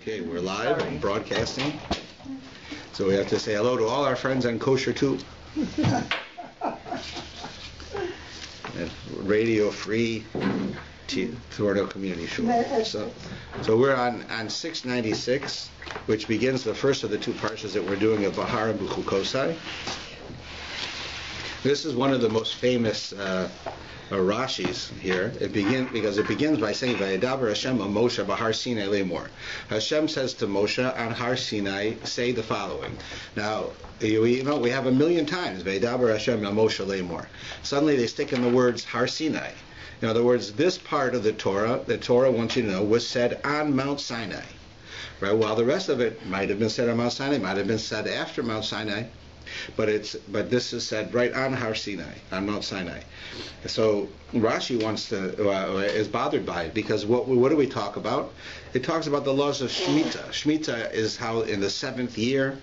Okay, we're live, broadcasting. So we have to say hello to all our friends on Kosher Tube. Radio Free Toronto Community Shul. So we're on 696, which begins the first of the two parshas that we're doing of BeHar and Bechukatai. This is one of the most famous Rashis here. It begins by saying, "Vayedaber Hashem a Moshe b'Har Sinai lemor." Hashem says to Moshe on Har Sinai, say the following. Now, we have a million times Vayedaber Hashem a Moshe lemor. Suddenly they stick in the words Har Sinai. In other words, this part of the Torah wants you to know, was said on Mount Sinai. Right? While the rest of it might have been said on Mount Sinai, might have been said after Mount Sinai. But this is said right on Har Sinai, on Mount Sinai. So Rashi is bothered by it because what do we talk about? It talks about the laws of Shemitah. Shemitah is how in the 7th year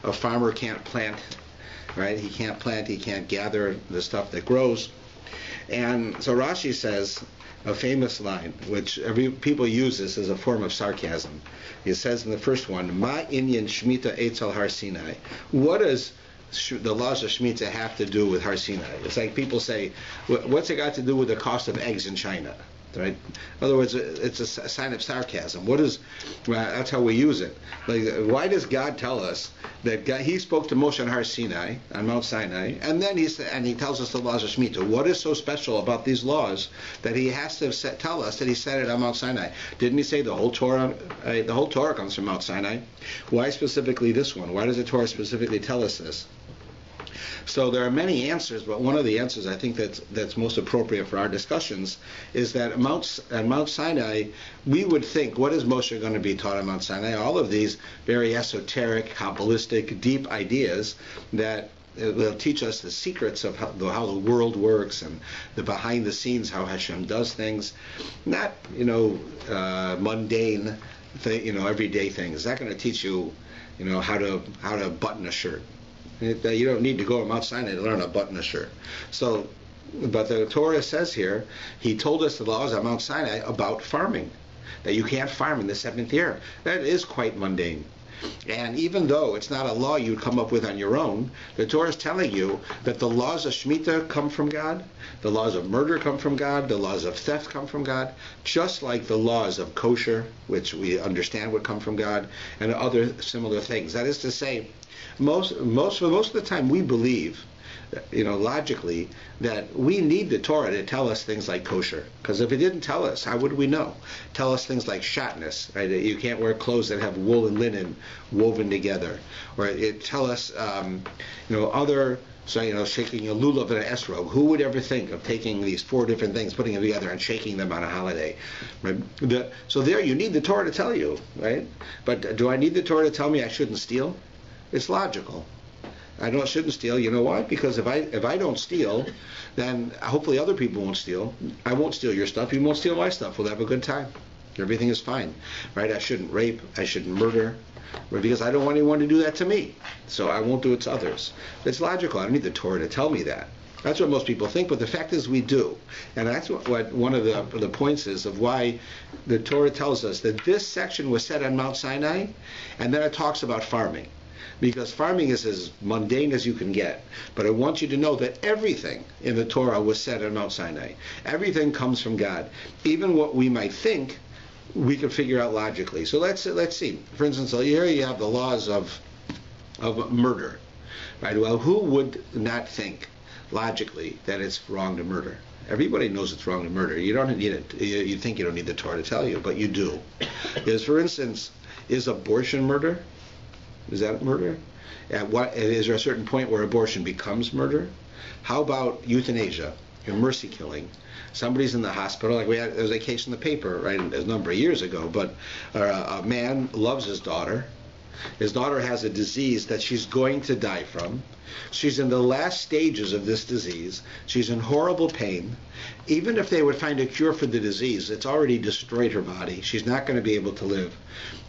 a farmer can't plant, right? He can't plant, he can't gather the stuff that grows. And so Rashi says a famous line, which people use this as a form of sarcasm. He says in the first one, "Ma inyan Shemitah etzel Har Sinai." What does the laws of Shemitah have to do with Har Sinai? It's like people say, what's it got to do with the cost of eggs in China? Right? In other words, it's a sign of sarcasm. That's how we use it. Like, why does God tell us that He spoke to Moshe on Har Sinai, on Mount Sinai, and then He tells us the laws of Shemitah? What is so special about these laws that He has to tell us that He said it on Mount Sinai? Didn't He say the whole Torah? The whole Torah comes from Mount Sinai. Why specifically this one? Why does the Torah specifically tell us this? So there are many answers, but one of the answers I think that's most appropriate for our discussions is that at Mount Sinai, we would think, what is Moshe going to be taught on Mount Sinai? All of these very esoteric, Kabbalistic, deep ideas that will teach us the secrets of how the world works and the behind the scenes, how Hashem does things. Not, mundane, everyday things. It's not going to teach you, how to button a shirt. You don't need to go to Mount Sinai to learn how to button a shirt. So, but the Torah says here, He told us the laws on Mount Sinai about farming, that you can't farm in the 7th year. That is quite mundane. And even though it's not a law you'd come up with on your own, the Torah is telling you that the laws of Shemitah come from God, the laws of murder come from God, the laws of theft come from God, just like the laws of kosher, which we understand would come from God, and other similar things. That is to say, most of the time we believe, logically, that we need the Torah to tell us things like kosher. Because if it didn't tell us, how would we know? Tell us things like shatnez, right? That you can't wear clothes that have wool and linen woven together. Or it tell us, shaking a lulav and an esrog. Who would ever think of taking these 4 different things, putting them together, and shaking them on a holiday? Right? So there, you need the Torah to tell you, right? But do I need the Torah to tell me I shouldn't steal? It's logical. I shouldn't steal. You know why? Because if I don't steal, then hopefully other people won't steal. I won't steal your stuff. You won't steal my stuff. We'll have a good time. Everything is fine, right? I shouldn't rape. I shouldn't murder, because I don't want anyone to do that to me. So I won't do it to others. It's logical. I don't need the Torah to tell me that. That's what most people think, but the fact is we do. And that's what one of the points is of why the Torah tells us that this section was said on Mount Sinai, and then it talks about farming. Because farming is as mundane as you can get. But I want you to know that everything in the Torah was said on Mount Sinai. Everything comes from God. Even what we might think, we can figure out logically. So let's see. For instance, here you have the laws of murder. Right? Well, who would not think logically that it's wrong to murder? Everybody knows it's wrong to murder. You don't need it. You think you don't need the Torah to tell you, but you do. For instance, is abortion murder? Is that murder? Is there a certain point where abortion becomes murder? How about euthanasia and mercy killing? Somebody's in the hospital, like there was a case in the paper, right, a number of years ago, but a man loves his daughter. His daughter has a disease that she's going to die from. She's in the last stages of this disease. She's in horrible pain. Even if they would find a cure for the disease, it's already destroyed her body. She's not going to be able to live.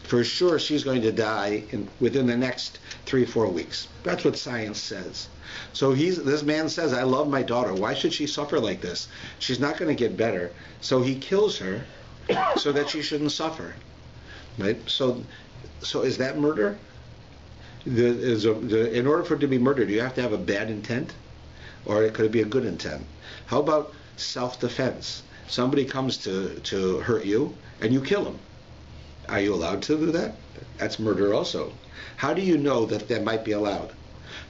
For sure, she's going to die within the next 3-4 weeks. That's what science says. So this man says, I love my daughter. Why should she suffer like this? She's not going to get better. So he kills her so that she shouldn't suffer. right? So is that murder? In order for it to be murder, do you have to have a bad intent, or could it be a good intent? How about self-defense? Somebody comes to hurt you, and you kill them. Are you allowed to do that? That's murder also. How do you know that might be allowed?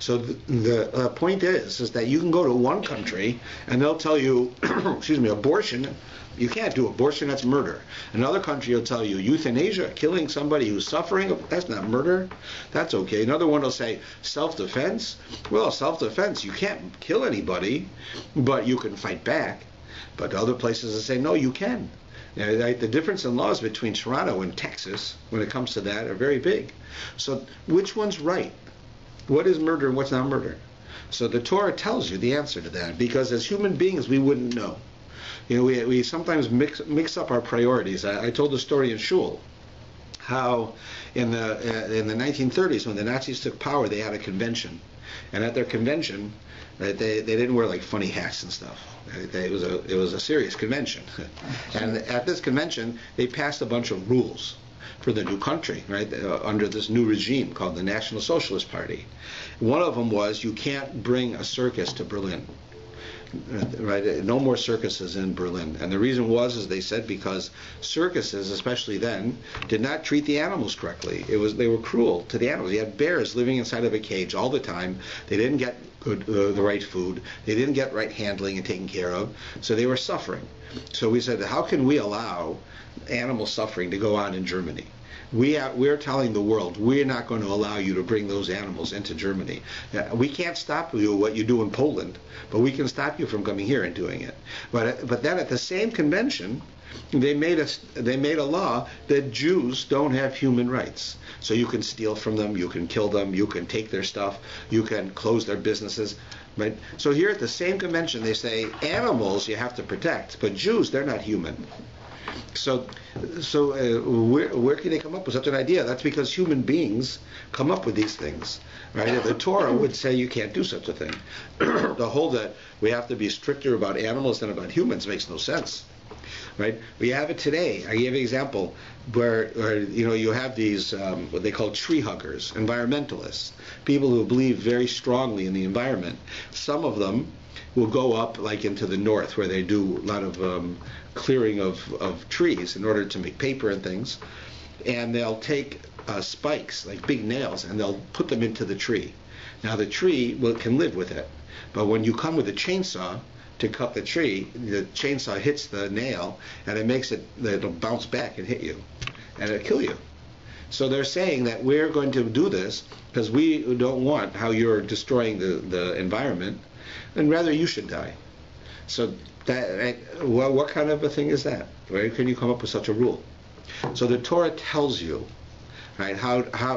So the point is that you can go to one country and they'll tell you, excuse me, abortion, you can't do abortion, that's murder. Another country will tell you euthanasia, killing somebody who's suffering, that's not murder, that's okay. Another one will say self-defense. Well, self-defense, you can't kill anybody, but you can fight back. But other places will say, no, you can. The difference in laws between Toronto and Texas, when it comes to that, are very big. So which one's right? What is murder and what's not murder? So the Torah tells you the answer to that, because as human beings we wouldn't know. We sometimes mix up our priorities. I told the story in Shul how in the 1930s, when the Nazis took power, they had a convention, and at their convention they didn't wear like funny hats and stuff. It was a serious convention, and at this convention they passed a bunch of rules for the new country, right, under this new regime called the National Socialist Party. One of them was you can't bring a circus to Berlin. Right, no more circuses in Berlin. And the reason was, they said, because circuses, especially then, did not treat the animals correctly. They were cruel to the animals. You had bears living inside of a cage all the time. They didn't get the right food. They didn't get right handling and taken care of. So they were suffering. So we said, how can we allow animal suffering to go on in Germany? We're telling the world we're not going to allow you to bring those animals into Germany. We can't stop you what you do in Poland, but we can stop you from coming here and doing it. But then at the same convention, they made a law that Jews don't have human rights. So you can steal from them, you can kill them, you can take their stuff, you can close their businesses. Right? So here at the same convention, they say animals you have to protect, but Jews, they're not human. So where can they come up with such an idea? That's because human beings come up with these things, right? The Torah would say you can't do such a thing. The whole that we have to be stricter about animals than about humans makes no sense, right? We have it today. I gave an example where you have these what they call tree huggers, environmentalists, people who believe very strongly in the environment. Some of them will go up like into the north where they do a lot of clearing of trees in order to make paper and things, and they'll take spikes, like big nails, and they'll put them into the tree. Now the tree can live with it, but when you come with a chainsaw to cut the tree, the chainsaw hits the nail and it'll bounce back and hit you, and it'll kill you. So they're saying that we're going to do this because we don't want how you're destroying the environment, and rather you should die. So what kind of a thing is that? Where can you come up with such a rule? So the Torah tells you, right,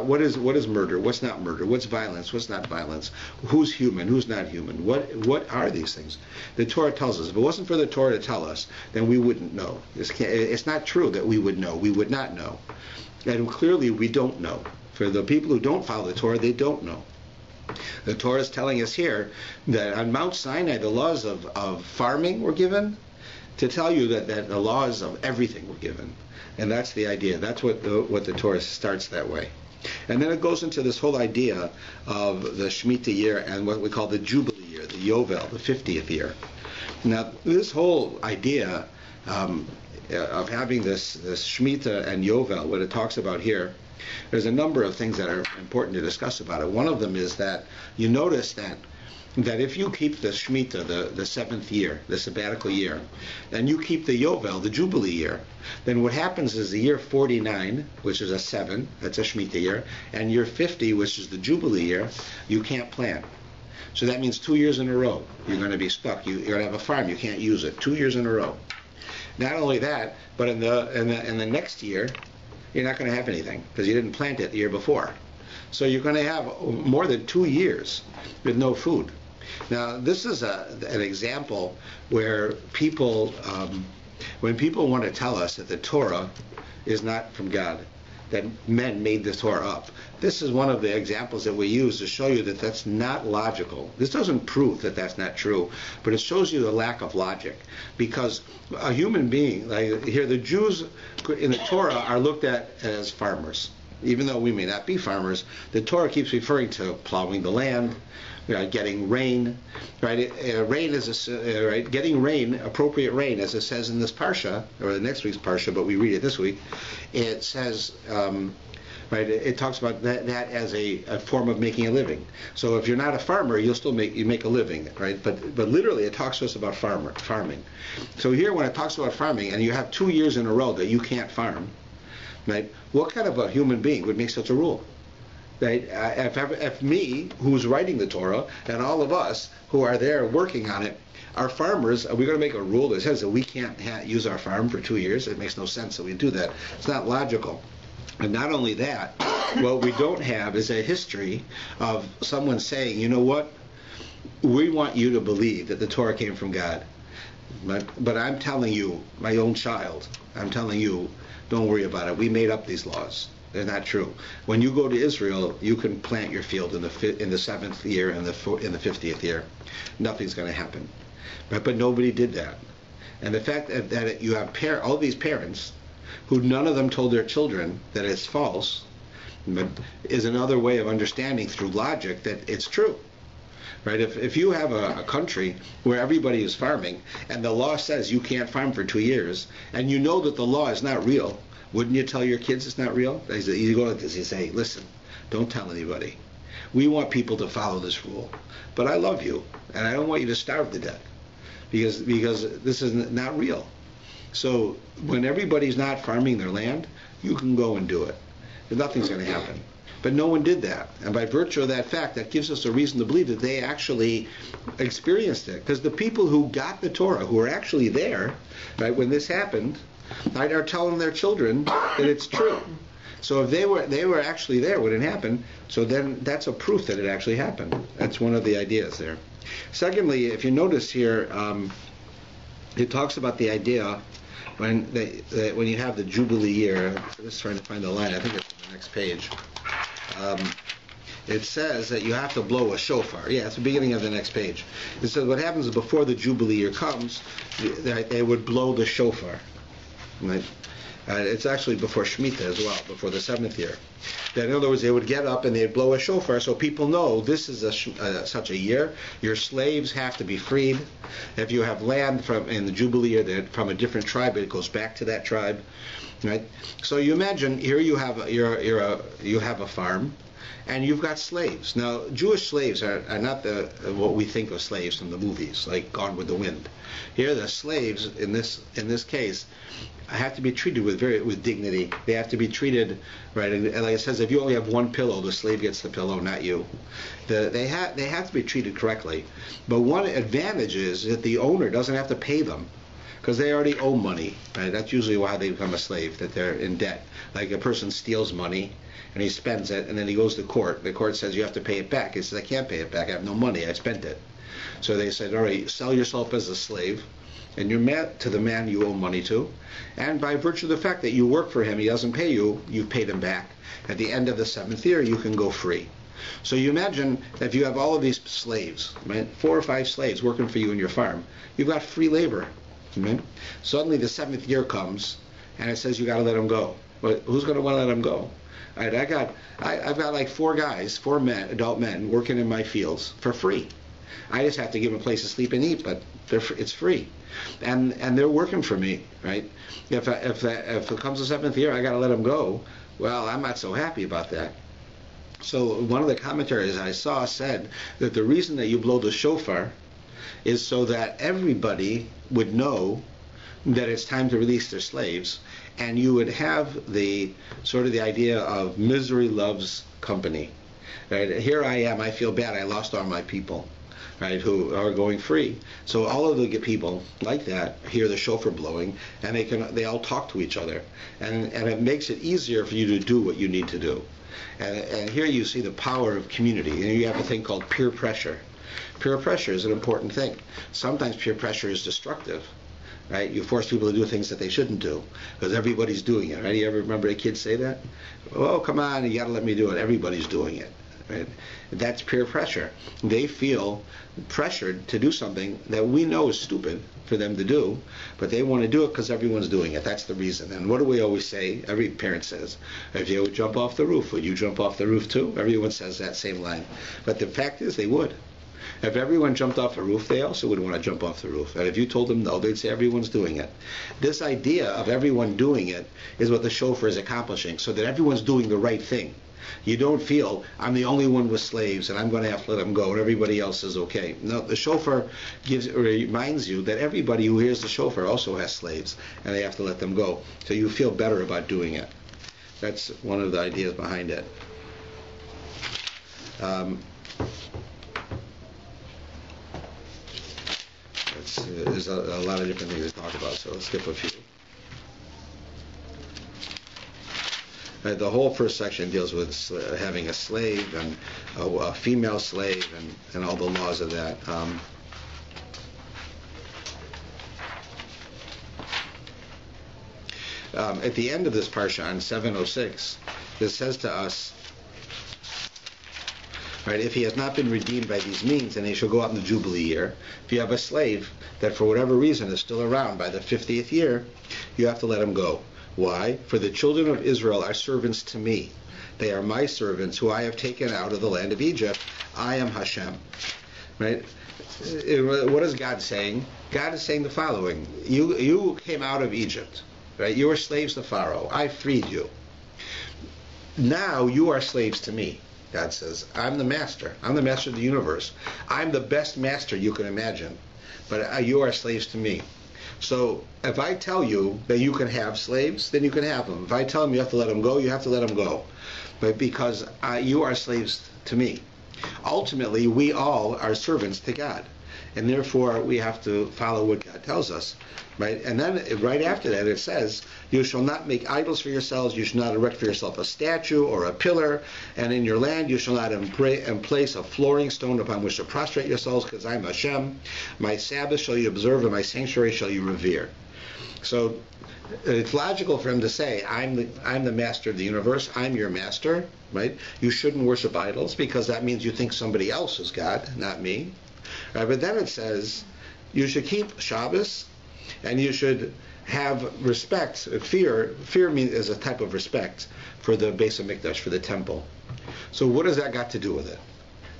what is murder, what's not murder, what's violence, what's not violence, who's human, who's not human, what are these things? The Torah tells us. If it wasn't for the Torah to tell us, then we wouldn't know. It's not true that we would know. We would not know. And clearly we don't know. For the people who don't follow the Torah, they don't know. The Torah is telling us here that on Mount Sinai the laws of farming were given to tell you that the laws of everything were given. And that's the idea. That's what the Torah starts that way. And then it goes into this whole idea of the Shemitah year and what we call the Jubilee year, the Yovel, the 50th year. Now this whole idea of having this Shemitah and Yovel, what it talks about here, there's a number of things that are important to discuss about it. One of them is that you notice that if you keep the Shemitah, the 7th year, the sabbatical year, and you keep the Yovel, the Jubilee year, then what happens is the year 49, which is a 7, that's a Shemitah year, and year 50, which is the Jubilee year, you can't plant. So that means 2 years in a row you're going to be stuck. You're going to have a farm, you can't use it. 2 years in a row. Not only that, but in the next year, you're not going to have anything because you didn't plant it the year before. So you're going to have more than 2 years with no food. Now, this is an example where people, when people want to tell us that the Torah is not from God, that men made the Torah up, This is one of the examples that we use to show you that that's not logical. This doesn't prove that that's not true, but it shows you the lack of logic. Because a human being, like here, the Jews in the Torah are looked at as farmers. Even though we may not be farmers, the Torah keeps referring to plowing the land, getting rain, right? Rain is getting rain, appropriate rain, as it says in this parsha or the next week's parsha, but we read it this week. It says, right? It talks about that as a form of making a living. So if you're not a farmer, you'll still make a living, right? But literally, it talks to us about farming. So here, when it talks about farming, and you have 2 years in a row that you can't farm, right? What kind of a human being would make such a rule? Right? If me, who's writing the Torah, and all of us who are there working on it, are farmers, are we going to make a rule that says that we can't use our farm for 2 years? It makes no sense that we do that. It's not logical. And not only that, what we don't have is a history of someone saying, you know what, we want you to believe that the Torah came from God. But I'm telling you, my own child, I'm telling you, don't worry about it. We made up these laws. They're not true. When you go to Israel, you can plant your field in the 7th year and in the 50th year. Nothing's going to happen. But nobody did that. And the fact that you have all these parents who none of them told their children that it's false, but is another way of understanding through logic that it's true. Right? If you have a country where everybody is farming and the law says you can't farm for 2 years, and you know that the law is not real, wouldn't you tell your kids it's not real? You go like this, you say, listen, don't tell anybody. We want people to follow this rule. But I love you, and I don't want you to starve to death because this is not real. So when everybody's not farming their land, you can go and do it. Nothing's going to happen. But no one did that. And by virtue of that fact, that gives us a reason to believe that they actually experienced it. Because the people who got the Torah, who were actually there, right, when this happened, right, are telling their children that it's true. So if they were actually there when it happened, so then that's a proof that it actually happened. That's one of the ideas there. Secondly, if you notice here, it talks about the idea when you have the Jubilee year. I'm just trying to find the line. I think it's on the next page. It says that you have to blow a shofar. Yeah, it's the beginning of the next page. It says what happens is before the Jubilee year comes, they would blow the shofar. Right? It's actually before Shemitah as well, before the 7th year. That in other words, they would get up and they'd blow a shofar so people know this is such a year. Your slaves have to be freed. If you have land in the Jubilee year from a different tribe, it goes back to that tribe. Right? So you imagine here you have a farm, and you've got slaves. Now, Jewish slaves are not what we think of slaves from the movies, like Gone with the Wind. Here, the slaves in this case have to be treated with dignity. They have to be treated right. And like it says, if you only have one pillow, the slave gets the pillow, not you. They have to be treated correctly. But one advantage is that the owner doesn't have to pay them, because they already owe money. Right? That's usually why they become a slave, that they're in debt. Like a person steals money and he spends it, and then he goes to court. The court says you have to pay it back. He says, I can't pay it back. I have no money. I spent it. So they said, all right, sell yourself as a slave, and you're mad to the man you owe money to. And by virtue of the fact that you work for him, he doesn't pay you, you've paid him back. At the end of the 7th year, you can go free. So you imagine if you have all of these slaves, right, 4 or 5 slaves working for you in your farm, you've got free labor. Right? Suddenly the 7th year comes, and it says you got to let them go. But who's going to want to let them go? All right, I've got like 4 guys, 4 men, adult men, working in my fields for free. I just have to give them a place to sleep and eat, but it's free, and they're working for me, right? If it comes the 7th year, I got to let them go. Well, I'm not so happy about that. So one of the commentaries I saw said that the reason that you blow the shofar is so that everybody would know that it's time to release their slaves, and you would have the sort of the idea of misery loves company. Right? Here I am, I feel bad, I lost all my people, right, who are going free. So all of the people like that hear the shofar blowing, and they all talk to each other, and it makes it easier for you to do what you need to do. And here you see the power of community, and you have a thing called peer pressure. Peer pressure is an important thing. Sometimes peer pressure is destructive. right? You force people to do things that they shouldn't do because everybody's doing it, right? You ever remember a kid say that? Oh, come on, you got to let me do it. Everybody's doing it, right? That's peer pressure. They feel pressured to do something that we know is stupid for them to do, but they want to do it because everyone's doing it. That's the reason. And what do we always say? Every parent says, if you would jump off the roof, would you jump off the roof too? Everyone says that same line. But the fact is they would. If everyone jumped off the roof, they also would want to jump off the roof. And if you told them no, they'd say everyone's doing it. This idea of everyone doing it is what the shofar is accomplishing, so that everyone's doing the right thing. You don't feel, I'm the only one with slaves and I'm going to have to let them go and everybody else is okay. No, the shofar reminds you that everybody who hears the shofar also has slaves and they have to let them go. So you feel better about doing it. That's one of the ideas behind it. There's a lot of different things to talk about, so let's skip a few. The whole first section deals with having a slave and a female slave and all the laws of that. At the end of this parsha, on 706, it says to us, right, if he has not been redeemed by these means, then he shall go out in the Jubilee year. If you have a slave that for whatever reason is still around by the 50th year, you have to let him go. Why? For the children of Israel are servants to me. They are my servants who I have taken out of the land of Egypt. I am Hashem. Right? What is God saying? God is saying the following. You came out of Egypt. Right? You were slaves to Pharaoh. I freed you. Now you are slaves to me. God says, I'm the master. I'm the master of the universe. I'm the best master you can imagine. But you are slaves to me. So if I tell you that you can have slaves, then you can have them. If I tell them you have to let them go, you have to let them go. But because you are slaves to me. Ultimately, we all are servants to God. And therefore, we have to follow what God tells us. Right? And then right after that it says, you shall not make idols for yourselves, you shall not erect for yourself a statue or a pillar, and in your land you shall not place a flooring stone upon which to prostrate yourselves, because I am Hashem. My Sabbath shall you observe, and my sanctuary shall you revere. So it's logical for him to say, I'm the master of the universe, I'm your master, right? You shouldn't worship idols, because that means you think somebody else is God, not me. Right? But then it says, you should keep Shabbos, and you should have respect. Fear is a type of respect for the Beis HaMikdash, for the temple. So what does that got to do with it?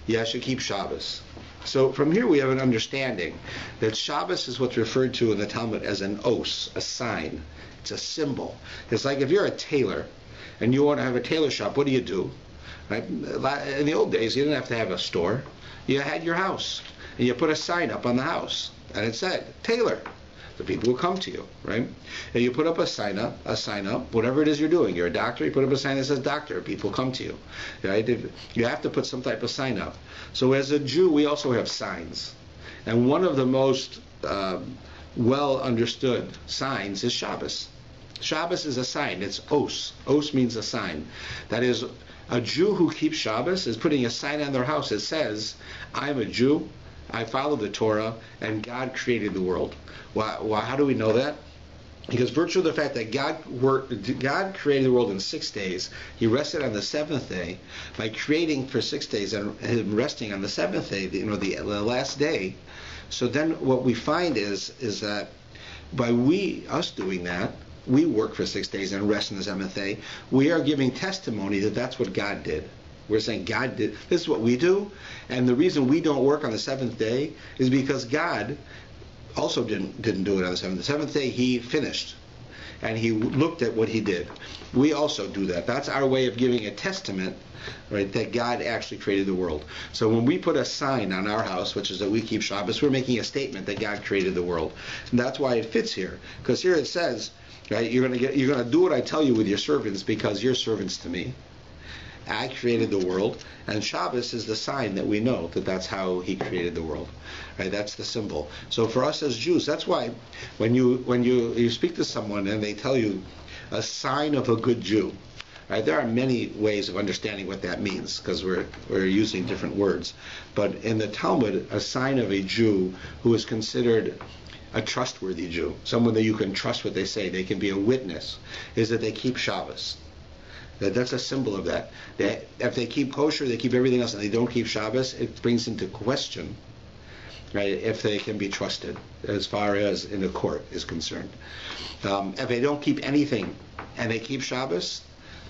You should keep Shabbos. So from here we have an understanding that Shabbos is what's referred to in the Talmud as an os, a sign. It's a symbol. It's like if you're a tailor and you want to have a tailor shop, what do? Right? In the old days, you didn't have to have a store. You had your house, and you put a sign up on the house, and it said, tailor. The people will come to you, right? And you put up a sign up, whatever it is you're doing. You're a doctor, you put up a sign that says doctor, people come to you, right? You have to put some type of sign up. So as a Jew, we also have signs. And one of the most well understood signs is Shabbos. Shabbos is a sign. It's os. Os means a sign. That is, a Jew who keeps Shabbos is putting a sign on their house that says, I'm a Jew, I follow the Torah, and God created the world. Why, how do we know that? Because virtue of the fact that God created the world in 6 days, he rested on the seventh day. By creating for 6 days and him resting on the seventh day, the last day. So then what we find is that by us doing that, we work for 6 days and rest on the seventh day. We are giving testimony that that's what God did. We're saying God did. This is what we do. And the reason we don't work on the seventh day is because God also didn't do it on the seventh. The seventh day he finished. And he looked at what he did. We also do that. That's our way of giving a testament, right, that God actually created the world. So when we put a sign on our house, which is that we keep Shabbos, we're making a statement that God created the world. And that's why it fits here. Because here it says, right, you're going to do what I tell you with your servants because you're servants to me. I created the world, and Shabbos is the sign that we know that that's how he created the world. Right? That's the symbol. So for us as Jews, that's why when you speak to someone and they tell you a sign of a good Jew, right? There are many ways of understanding what that means because we're using different words. But in the Talmud, a sign of a Jew who is considered a trustworthy Jew, someone that you can trust what they say, they can be a witness, is that they keep Shabbos. That's a symbol of that. If they keep kosher, they keep everything else, and they don't keep Shabbos, it brings into question, right, if they can be trusted as far as in a court is concerned. If they don't keep anything and they keep Shabbos,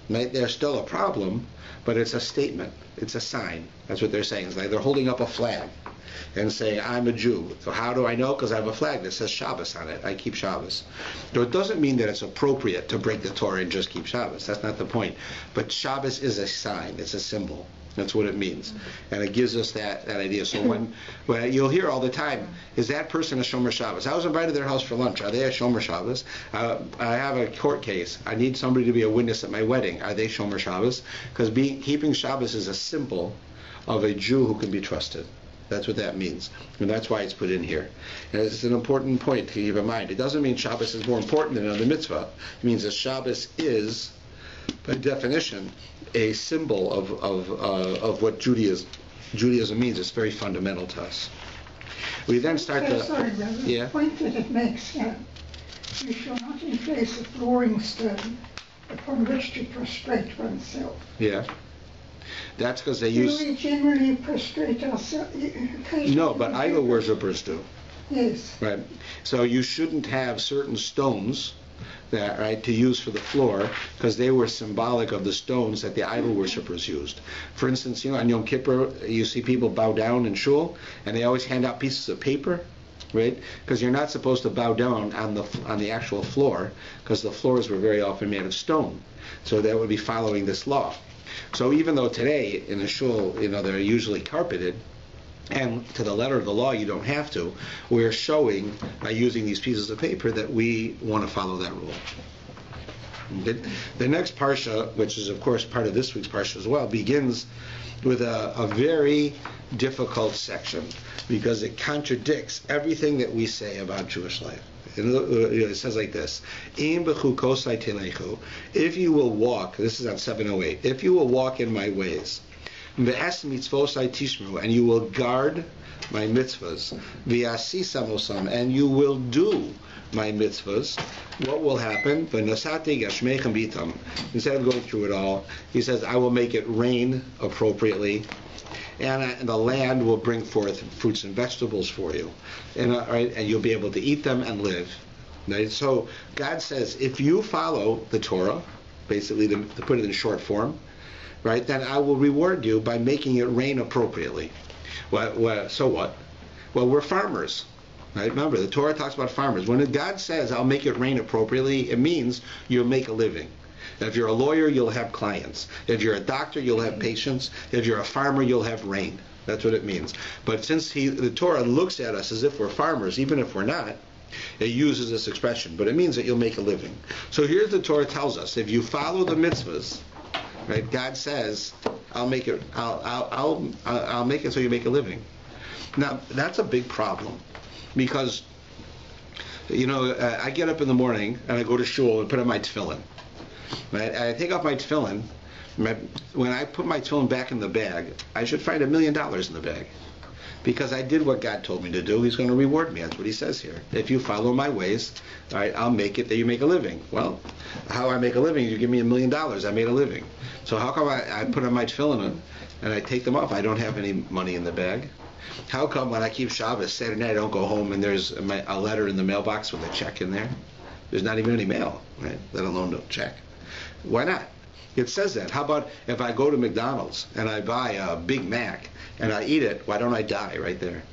right, there's still a problem, but it's a statement. It's a sign. That's what they're saying. It's like they're holding up a flag and saying, I'm a Jew. So how do I know? Because I have a flag that says Shabbos on it. I keep Shabbos. So it doesn't mean that it's appropriate to break the Torah and just keep Shabbos. That's not the point. But Shabbos is a sign. It's a symbol. That's what it means. And it gives us that idea. So when you'll hear all the time, is that person a Shomer Shabbos? I was invited to their house for lunch. Are they a Shomer Shabbos? I have a court case. I need somebody to be a witness at my wedding. Are they Shomer Shabbos? Because keeping Shabbos is a symbol of a Jew who can be trusted. That's what that means. And that's why it's put in here. And it's an important point to keep in mind. It doesn't mean Shabbos is more important than another mitzvah. It means that Shabbos is, by definition, a symbol of what Judaism means. It's very fundamental to us. We then start the point that it makes. You shall not emplace a flooring stone upon which to prostrate oneself. Yeah. That's because they do we generally prostrate ourselves? No, but idol worshippers do. Yes. Right. So you shouldn't have certain stones that, right, to use for the floor, because they were symbolic of the stones that the idol worshippers used. For instance, on Yom Kippur, you see people bow down in shul, and they always hand out pieces of paper, right? Because you're not supposed to bow down on the actual floor, because the floors were very often made of stone. So that would be following this law. So even though today in the shul, they're usually carpeted, and to the letter of the law you don't have to, we're showing by using these pieces of paper that we want to follow that rule. Okay? The next parsha, which is of course part of this week's parsha as well, begins with a very difficult section because it contradicts everything that we say about Jewish life. It says like this: Im bechukosai telechu, if you will walk, this is on 708, if you will walk in my ways, ve'es mitzvosai tishmeru, and you will guard my mitzvahs, ve'asisa mosam, and you will do my mitzvahs, what will happen? V'nasati gashmechem bitam. Instead of going through it all, he says, I will make it rain appropriately, and the land will bring forth fruits and vegetables for you, and you'll be able to eat them and live. Right? So God says, if you follow the Torah, basically to put it in short form, right, then I will reward you by making it rain appropriately. So what? Well, we're farmers. Right? Remember, the Torah talks about farmers. When God says, I'll make it rain appropriately, it means you'll make a living. If you're a lawyer, you'll have clients. If you're a doctor, you'll have patients. If you're a farmer, you'll have rain. That's what it means. But since the Torah looks at us as if we're farmers, even if we're not, it uses this expression. But it means that you'll make a living. So here's the Torah tells us: if you follow the mitzvahs, right? God says, I'll make it. I'll make it so you make a living. Now that's a big problem, because I get up in the morning and I go to shul and put on my tefillin. Right? And I take off my tefillin. When I put my tefillin back in the bag, I should find $1 million in the bag, because I did what God told me to do. He's going to reward me. That's what he says here. If you follow my ways, all right, I'll make it that you make a living. Well, how I make a living? You give me $1 million. I made a living. So how come I put on my tefillin and I take them off? I don't have any money in the bag. How come when I keep Shabbos, Saturday night, I don't go home and there's a letter in the mailbox with a check in there? There's not even any mail, right? Let alone a check. Why not? It says that. How about if I go to McDonald's and I buy a Big Mac and I eat it, why don't I die right there?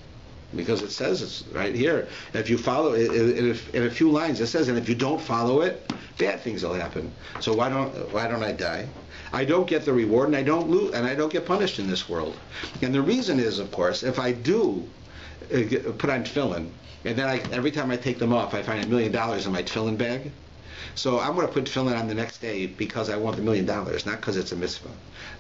Because it says it's right here. If you follow it, in a few lines it says, and if you don't follow it, bad things will happen. So why don't I die? I don't get the reward, and I don't lose, and I don't get punished in this world. And the reason is, of course, if I do put on tefillin, and then every time I take them off, I find $1 million in my tefillin bag. So I'm going to put tefillin on the next day because I want the $1 million, not because it's a mitzvah.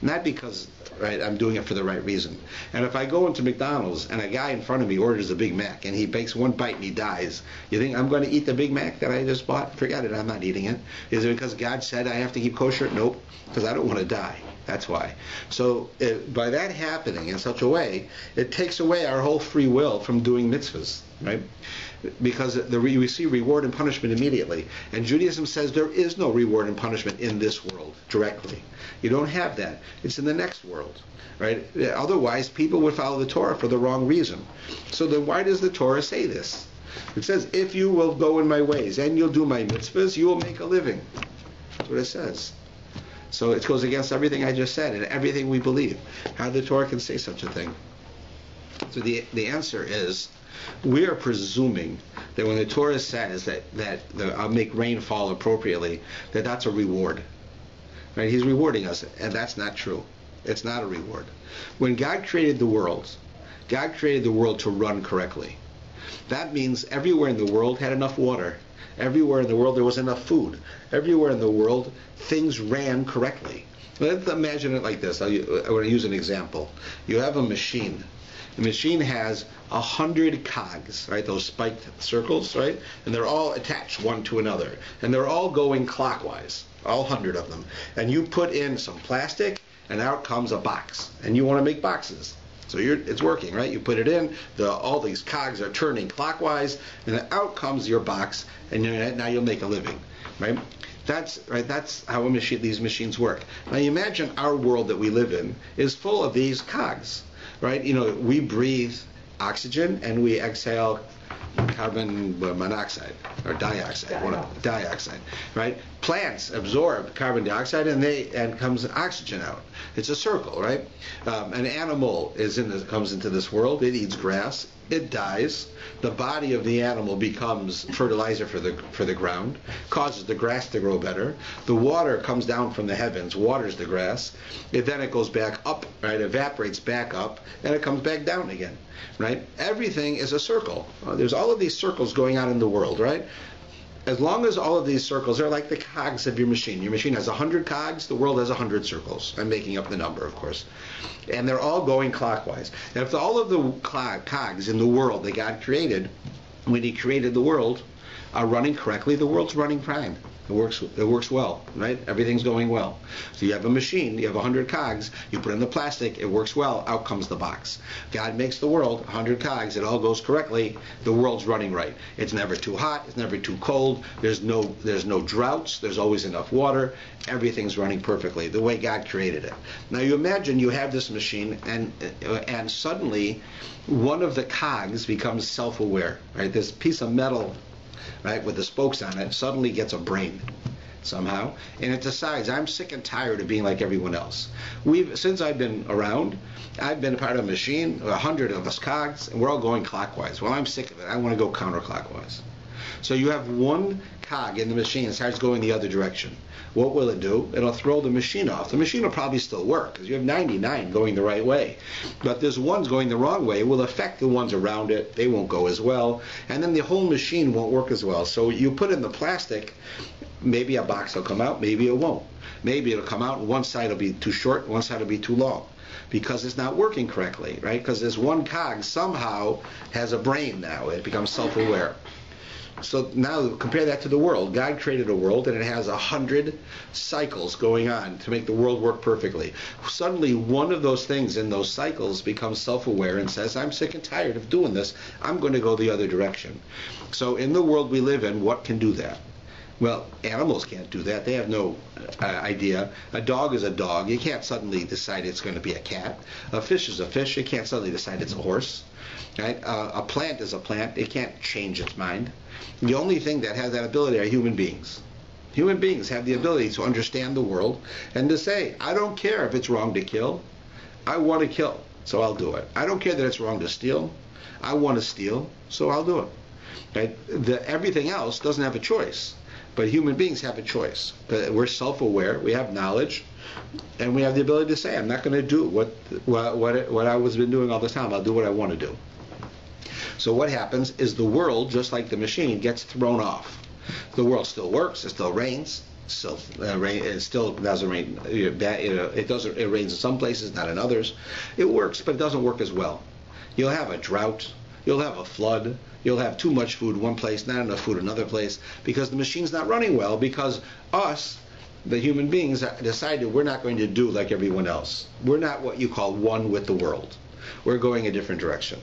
Not because, right, I'm doing it for the right reason. And if I go into McDonald's and a guy in front of me orders a Big Mac and he takes one bite and he dies, you think I'm going to eat the Big Mac that I just bought? Forget it, I'm not eating it. Is it because God said I have to keep kosher? Nope, because I don't want to die. That's why. So by that happening in such a way, it takes away our whole free will from doing mitzvahs, right? Because we see reward and punishment immediately. And Judaism says there is no reward and punishment in this world directly. You don't have that. It's in the next world, right? Otherwise, people would follow the Torah for the wrong reason. So then why does the Torah say this? It says, if you will go in my ways and you'll do my mitzvahs, you will make a living. That's what it says. So it goes against everything I just said and everything we believe. How the Torah can say such a thing? So the answer is, we are presuming that when the Torah says that I'll make rain fall appropriately, that's a reward. Right? He's rewarding us, and that's not true. It's not a reward. When God created the world to run correctly. That means everywhere in the world had enough water. Everywhere in the world there was enough food. Everywhere in the world things ran correctly. Let's imagine it like this. I want to use an example. You have a machine. The machine has 100 cogs, right? Those spiked circles, right? And they're all attached one to another. And they're all going clockwise, all 100 of them. And you put in some plastic, and out comes a box. And you want to make boxes. So it's working, right? You put it in, all these cogs are turning clockwise, and then out comes your box, and now you'll make a living, right? That's how these machines work. Now you imagine our world that we live in is full of these cogs, right? We breathe oxygen and we exhale carbon monoxide or dioxide, right? Plants absorb carbon dioxide and comes oxygen out. It's a circle, right? An animal comes into this world. It eats grass. It dies. The body of the animal becomes fertilizer for the ground, causes the grass to grow better. The water comes down from the heavens, waters the grass. Then it goes back up, right? Evaporates back up, and it comes back down again, right? Everything is a circle. There's all of these circles going on in the world, right? As long as all of these circles, they're like the cogs of your machine. Your machine has 100 cogs, the world has 100 circles. I'm making up the number, of course. And they're all going clockwise. And if all of the cogs in the world that God created, when He created the world, are running correctly, the world's running fine. It works well, right? Everything's going well. So you have a machine, you have 100 cogs, you put in the plastic, it works well, out comes the box. God makes the world, 100 cogs, it all goes correctly, the world's running right. It's never too hot, it's never too cold, there's no droughts, there's always enough water, everything's running perfectly, the way God created it. Now you imagine you have this machine and suddenly one of the cogs becomes self-aware, right? This piece of metal, right, with the spokes on it, suddenly gets a brain somehow, and it decides, I'm sick and tired of being like everyone else. Since I've been around, I've been a part of a machine, 100 of us cogs, and we're all going clockwise. Well, I'm sick of it. I want to go counterclockwise. So you have one cog in the machine that starts going the other direction. What will it do? It'll throw the machine off. The machine will probably still work because you have 99 going the right way. But this one's going the wrong way. It will affect the ones around it. They won't go as well. And then the whole machine won't work as well. So you put in the plastic, maybe a box will come out, maybe it won't. Maybe it'll come out and one side will be too short, one side will be too long. Because it's not working correctly, right? Because this one cog somehow has a brain now. It becomes self-aware. So now compare that to the world. God created a world and it has 100 cycles going on to make the world work perfectly. Suddenly one of those things in those cycles becomes self-aware and says, I'm sick and tired of doing this. I'm going to go the other direction. So in the world we live in, what can do that? Well, animals can't do that. They have no idea. A dog is a dog. You can't suddenly decide it's going to be a cat. A fish is a fish. You can't suddenly decide it's a horse. Right? A plant is a plant. It can't change its mind. The only thing that has that ability are human beings. Human beings have the ability to understand the world and to say, I don't care if it's wrong to kill. I want to kill, so I'll do it. I don't care that it's wrong to steal. I want to steal, so I'll do it. Right? Everything else doesn't have a choice. But human beings have a choice. We're self-aware, we have knowledge, and we have the ability to say, I'm not going to do what I was been doing all this time. I'll do what I want to do. So what happens is the world, just like the machine, gets thrown off. The world still works, it still rains, it still doesn't rain. It rains in some places, not in others. It works, but it doesn't work as well. You'll have a drought. You'll have a flood. You'll have too much food one place, not enough food another place, because the machine's not running well, because us, the human beings decided we're not going to do like everyone else. We're not what you call one with the world. We're going a different direction.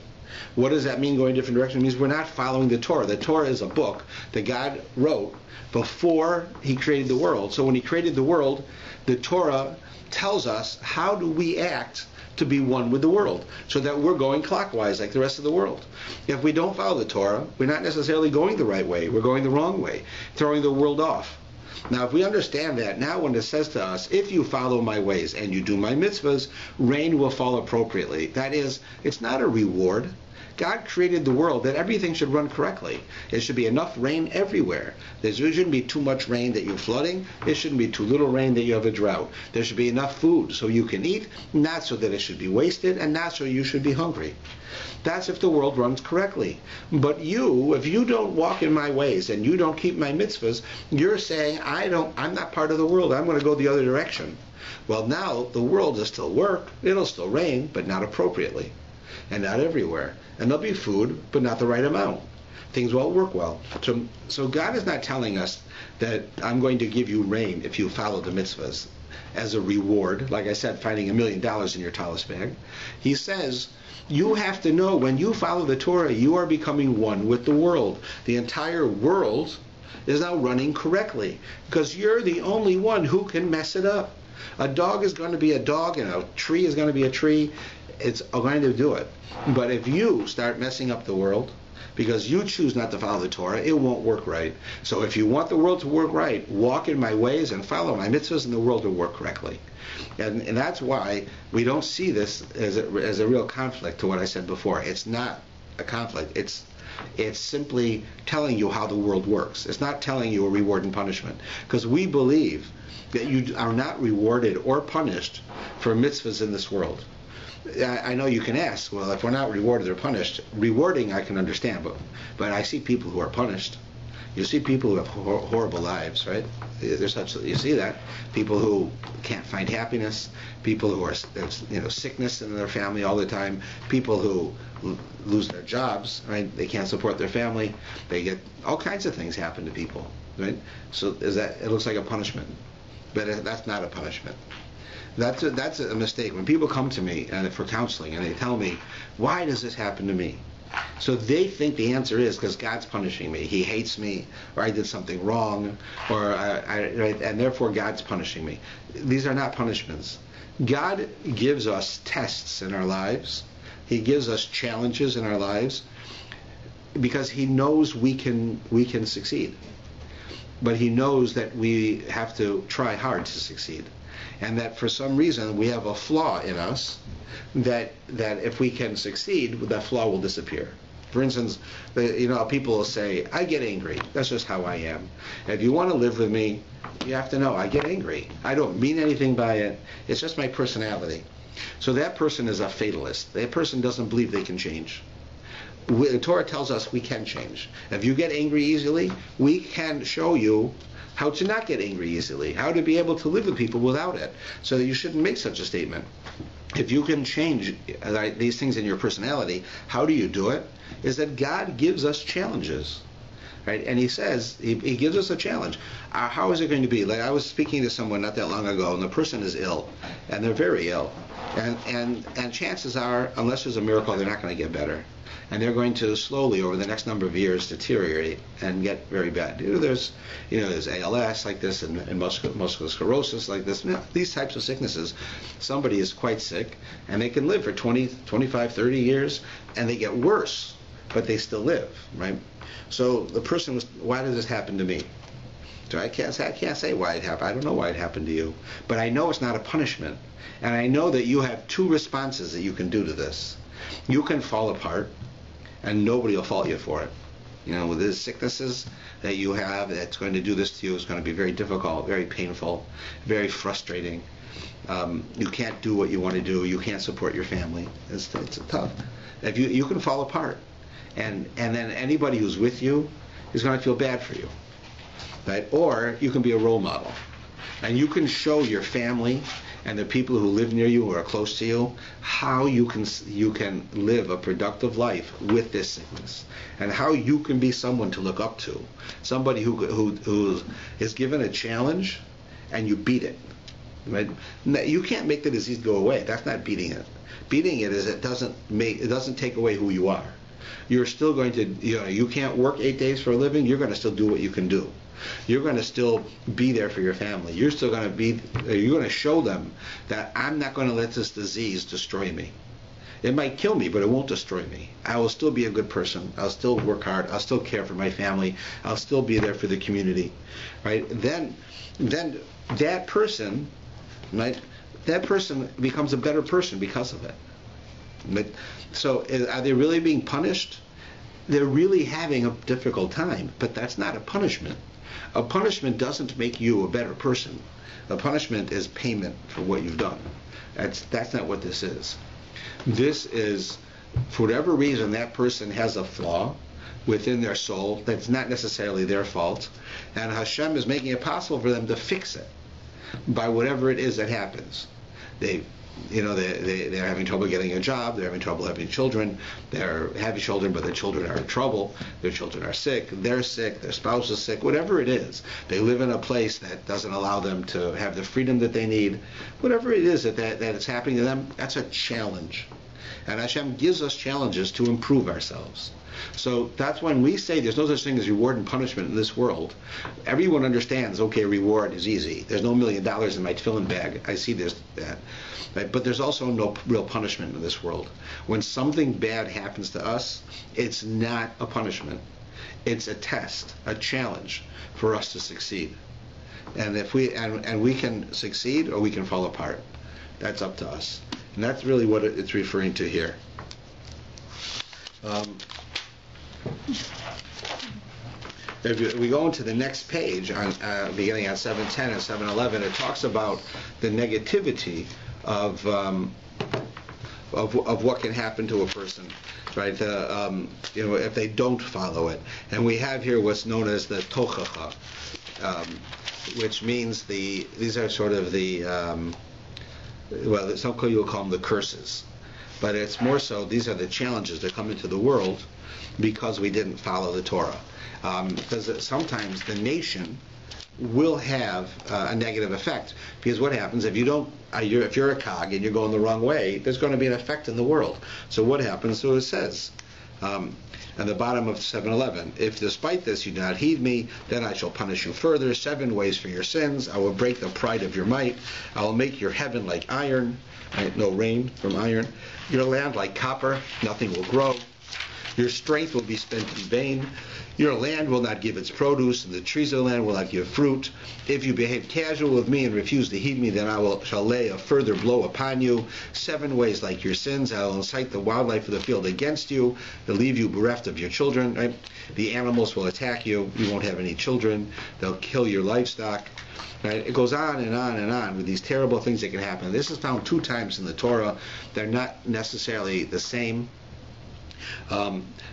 What does that mean, going a different direction? It means we're not following the Torah. The Torah is a book that God wrote before he created the world. So when he created the world, the Torah tells us how do we act to be one with the world, so that we're going clockwise like the rest of the world. If we don't follow the Torah, we're not necessarily going the right way. We're going the wrong way, throwing the world off. Now, if we understand that, now when it says to us, if you follow my ways and you do my mitzvahs, rain will fall appropriately. That is, it's not a reward. God created the world that everything should run correctly. There should be enough rain everywhere. There shouldn't be too much rain that you're flooding. There shouldn't be too little rain that you have a drought. There should be enough food so you can eat, not so that it should be wasted, and not so you should be hungry. That's if the world runs correctly. But if you don't walk in my ways and you don't keep my mitzvahs, you're saying, I'm not part of the world. I'm going to go the other direction. Well, now the world will still work. It'll still rain, but not appropriately. And not everywhere. And there'll be food, but not the right amount. Things won't work well. So God is not telling us that I'm going to give you rain if you follow the mitzvahs as a reward, like I said, finding $1 million in your tallis bag. He says, you have to know when you follow the Torah, you are becoming one with the world. The entire world is now running correctly, because you're the only one who can mess it up. A dog is going to be a dog, and a tree is going to be a tree. It's going to do it. But if you start messing up the world because you choose not to follow the Torah, it won't work right. So if you want the world to work right, walk in my ways and follow my mitzvahs, and the world will work correctly. And that's why we don't see this as a real conflict to what I said before. It's not a conflict. It's simply telling you how the world works. It's not telling you a reward and punishment. Because we believe that you are not rewarded or punished for mitzvahs in this world. I know you can ask, well, if we're not rewarded or punished, rewarding I can understand, but I see people who are punished. You see people who have horrible lives, right? You see that. People who can't find happiness, people who are, sickness in their family all the time, people who lose their jobs, right? They can't support their family. They get all kinds of things happen to people, right? So it looks like a punishment, but that's not a punishment. That's a mistake. When people come to me for counseling and they tell me, why does this happen to me? So they think the answer is because God's punishing me. He hates me, or I did something wrong, or and therefore God's punishing me. These are not punishments. God gives us tests in our lives. He gives us challenges in our lives because he knows we can succeed. But he knows that we have to try hard to succeed. And that for some reason we have a flaw in us that if we can succeed, that flaw will disappear. For instance, people will say, I get angry. That's just how I am. If you want to live with me, you have to know I get angry. I don't mean anything by it. It's just my personality. So that person is a fatalist. That person doesn't believe they can change. The Torah tells us we can change. If you get angry easily, we can show you how to not get angry easily, how to be able to live with people without it, so that you shouldn't make such a statement. If you can change these things in your personality, how do you do it? Is that God gives us challenges, right? And he says, he gives us a challenge. How is it going to be? Like I was speaking to someone not that long ago, and the person is ill, and they're very ill. And chances are, unless there's a miracle, they're not going to get better. And they're going to slowly, over the next number of years, deteriorate and get very bad. There's ALS like this, and multiple sclerosis like this. These types of sicknesses, somebody is quite sick, and they can live for 20, 25, 30 years, and they get worse, but they still live, right? So the person was, why does this happen to me? So I can't say why it happened. I don't know why it happened to you. But I know it's not a punishment. And I know that you have two responses that you can do to this. You can fall apart, and nobody will fault you for it. With the sicknesses that you have, that's going to do this to you, is going to be very difficult, very painful, very frustrating. You can't do what you want to do. You can't support your family. It's tough. If you can fall apart, and then anybody who's with you is going to feel bad for you, right? Or you can be a role model, and you can show your family and the people who live near you, who are close to you, how you can live a productive life with this sickness, and how you can be someone to look up to, somebody who is given a challenge and you beat it. Right? You can't make the disease go away. That's not beating it. Beating it is it doesn't take away who you are. You're still going to, you can't work 8 days for a living. You're going to still do what you can do. You're going to still be there for your family. You're still going to show them that I'm not going to let this disease destroy me. It might kill me, but it won't destroy me. I will still be a good person. I'll still work hard. I'll still care for my family. I'll still be there for the community, right? Then that person, right? That person becomes a better person because of it. But, so are they really being punished? They're really having a difficult time, but that's not a punishment. A punishment doesn't make you a better person. A punishment is payment for what you've done. That's not what this is. This is, for whatever reason, that person has a flaw within their soul that's not necessarily their fault, and Hashem is making it possible for them to fix it by whatever it is that happens. They're having trouble getting a job. They're having trouble having children. They're having children, but their children are in trouble. Their children are sick. They're sick. Their spouse is sick. Whatever it is, they live in a place that doesn't allow them to have the freedom that they need. Whatever it is that it's happening to them, that's a challenge. And Hashem gives us challenges to improve ourselves. So that's when we say there's no such thing as reward and punishment in this world. Everyone understands, okay, reward is easy. There's no $1 million in my tefillin bag. I see there's that. Right? But there's also no real punishment in this world. When something bad happens to us, it's not a punishment. It's a test, a challenge for us to succeed. And if we can succeed or we can fall apart. That's up to us. And that's really what it's referring to here. If we go into the next page, beginning on 7:10 and 7:11, it talks about the negativity of what can happen to a person, right? If they don't follow it. And we have here what's known as the tochacha, which means these are sort of some people will call them the curses, but it's more so these are the challenges that come into the world because we didn't follow the Torah. Because sometimes the nation will have a negative effect. Because what happens if if you're a cog and you're going the wrong way, there's going to be an effect in the world. So what happens? So it says at the bottom of 7:11, if despite this you do not heed me, then I shall punish you further, 7 ways for your sins. I will break the pride of your might. I will make your heaven like iron, right? No rain from iron. Your land like copper, nothing will grow. Your strength will be spent in vain. Your land will not give its produce, and the trees of the land will not give fruit. If you behave casual with me and refuse to heed me, then I shall lay a further blow upon you. 7 ways like your sins. I will incite the wildlife of the field against you. They'll leave you bereft of your children. Right? The animals will attack you. You won't have any children. They'll kill your livestock. Right? It goes on and on and on with these terrible things that can happen. This is found 2 times in the Torah. They're not necessarily the same.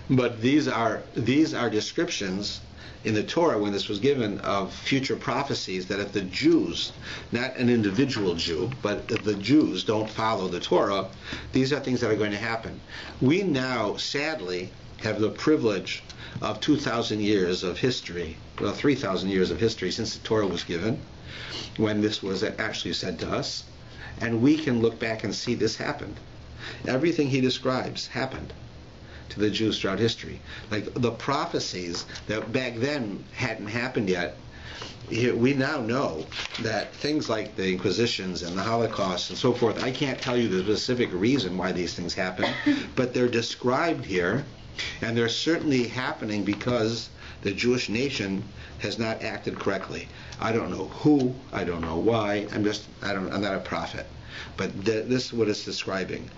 But these are descriptions in the Torah when this was given of future prophecies that if the Jews, not an individual Jew, but if the Jews don't follow the Torah, these are things that are going to happen. We now, sadly, have the privilege of 2,000 years of history, 3,000 years of history since the Torah was given, when this was actually said to us, and we can look back and see this happened. Everything he describes happened to the Jews throughout history. Like the prophecies that back then hadn't happened yet, we now know that things like the Inquisitions and the Holocaust and so forth, I can't tell you the specific reason why these things happen, but they're described here, and they're certainly happening because the Jewish nation has not acted correctly. I don't know who, I don't know why, I'm not a prophet. But this is what it's describing.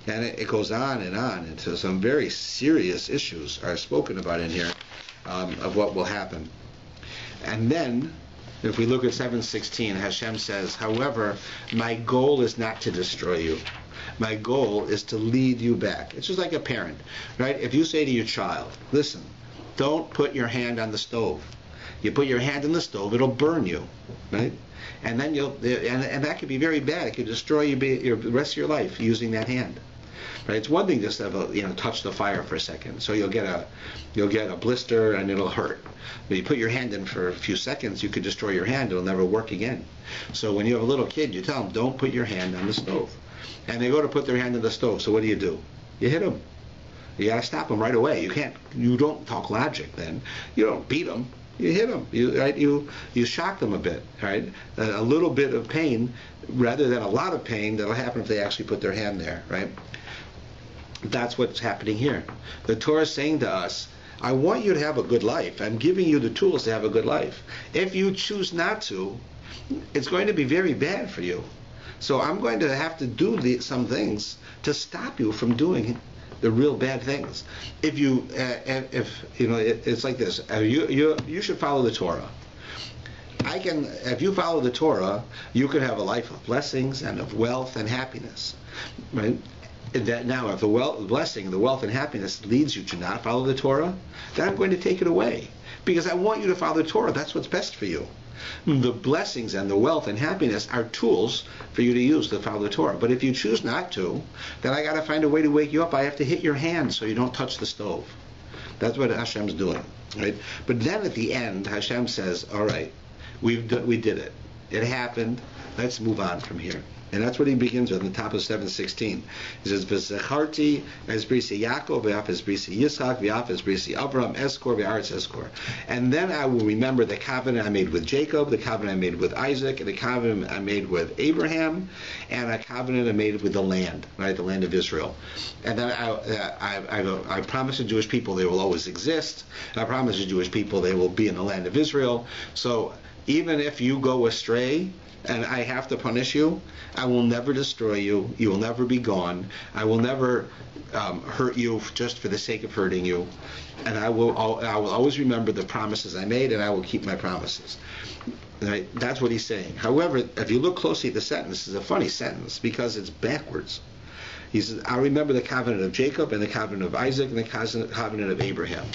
And it goes on and on into some very serious issues are spoken about in here of what will happen. And then, if we look at 7:16, Hashem says, however, my goal is not to destroy you. My goal is to lead you back. It's just like a parent, right? If you say to your child, listen, don't put your hand on the stove. You put your hand on the stove, it'll burn you, right? And then and that could be very bad. It could destroy you the rest of your life using that hand. Right? It's one thing just to have touch the fire for a second. So you'll get a blister and it'll hurt. But you put your hand in for a few seconds, you could destroy your hand. It'll never work again. So when you have a little kid, you tell them, don't put your hand on the stove. And they go to put their hand on the stove. So what do? You hit them. You got to stop them right away. You don't talk logic then. You don't beat them. You hit them. You shock them a bit. Right? A little bit of pain rather than a lot of pain that'll happen if they actually put their hand there. Right? That's what's happening here. The Torah is saying to us, I want you to have a good life. I'm giving you the tools to have a good life. If you choose not to, it's going to be very bad for you. So I'm going to have to do some things to stop you from doing the real bad things. If it's like this. You should follow the Torah. If you follow the Torah, you could have a life of blessings and of wealth and happiness. Right? That now, if the blessing, the wealth, and happiness leads you to not follow the Torah, then I'm going to take it away. Because I want you to follow the Torah. That's what's best for you. The blessings and the wealth and happiness are tools for you to use to follow the Torah. But if you choose not to, then I got to find a way to wake you up. I have to hit your hand so you don't touch the stove. That's what Hashem's doing. Right? But then at the end, Hashem says, all right, we did it. It happened. Let's move on from here. And that's what he begins with in the top of 7:16. He says, "V'zecharti es brisi Yaakov, v'af es brisi Yitzchak, v'af es brisi Avram, eskor v'aretz eskor." And then I will remember the covenant I made with Jacob, the covenant I made with Isaac, and the covenant I made with Abraham, and a covenant I made with the land, right, the land of Israel. And then I promised the Jewish people they will always exist. I promised the Jewish people they will be in the land of Israel. So even if you go astray, and I have to punish you, I will never destroy you. You will never be gone. I will never hurt you just for the sake of hurting you. And I will always remember the promises I made, and I will keep my promises. Right? That's what he's saying. However, if you look closely at the sentence, it's a funny sentence because it's backwards. He says, I remember the covenant of Jacob and the covenant of Isaac and the covenant of Abraham.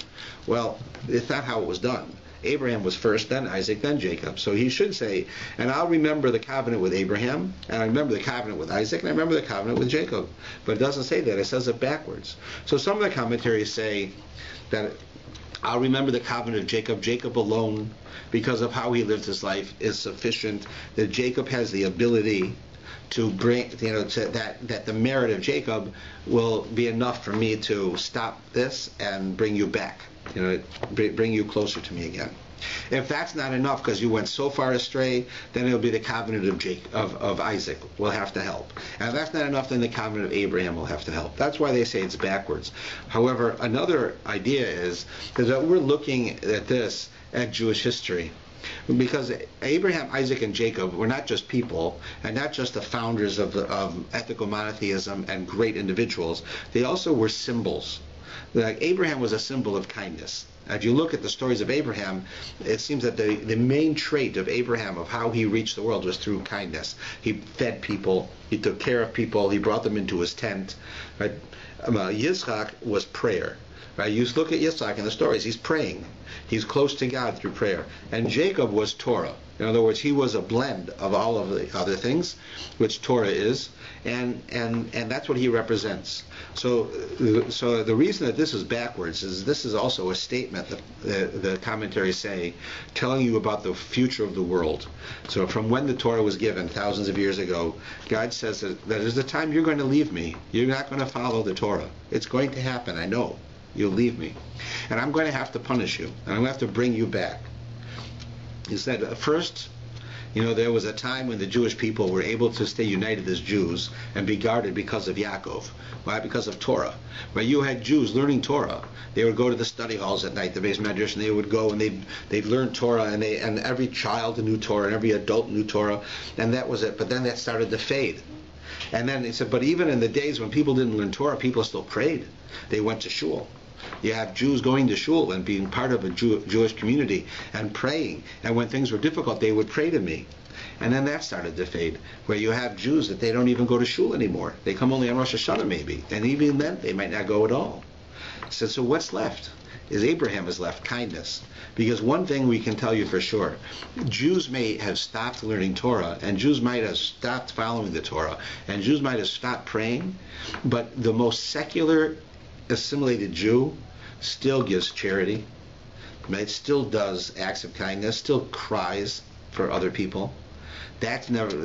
Well, it's not how it was done. Abraham was first, then Isaac, then Jacob. So he should say, and I'll remember the covenant with Abraham, and I remember the covenant with Isaac, and I remember the covenant with Jacob. But it doesn't say that. It says it backwards. So some of the commentaries say that I'll remember the covenant of Jacob. Jacob alone, because of how he lived his life, is sufficient. That Jacob has the ability to bring, that the merit of Jacob will be enough for me to stop this and bring you back. Bring you closer to me again. If that's not enough because you went so far astray, then it'll be the covenant of Isaac will have to help. And if that's not enough, then the covenant of Abraham will have to help. That's why they say it's backwards. However, another idea is that we're looking at this at Jewish history. Because Abraham, Isaac, and Jacob were not just people, and not just the founders of ethical monotheism and great individuals. They also were symbols. Like Abraham was a symbol of kindness. If you look at the stories of Abraham, it seems that the main trait of Abraham, of how he reached the world, was through kindness. He fed people, he took care of people, he brought them into his tent. Right? Yitzchak was prayer. Right? You look at Yitzchak in the stories, he's praying. He's close to God through prayer. And Jacob was Torah. In other words, he was a blend of all of the other things, which Torah is, and that's what he represents. So the reason that this is backwards is this is also a statement that the commentaries say, telling you about the future of the world. So from when the Torah was given thousands of years ago, God says that there's the time you're going to leave me. You're not going to follow the Torah. It's going to happen, I know. You'll leave me. And I'm going to have to punish you. And I'm going to have to bring you back. He said, first, there was a time when the Jewish people were able to stay united as Jews and be guarded because of Yaakov. Why? Because of Torah. Where you had Jews learning Torah. They would go to the study halls at night, the Beis Medrash, and they would go and they'd learn Torah, and every child knew Torah, and every adult knew Torah, and that was it. But then that started to fade. And then he said, but even in the days when people didn't learn Torah, people still prayed. They went to shul. You have Jews going to shul and being part of a Jewish community and praying. And when things were difficult, they would pray to me. And then that started to fade, where you have Jews that they don't even go to shul anymore. They come only on Rosh Hashanah maybe. And even then, they might not go at all. So what's left? is Abraham is left, kindness. Because one thing we can tell you for sure, Jews may have stopped learning Torah, and Jews might have stopped following the Torah, and Jews might have stopped praying, but the most secular, assimilated Jew still gives charity, right? Still does acts of kindness, still cries for other people. That's never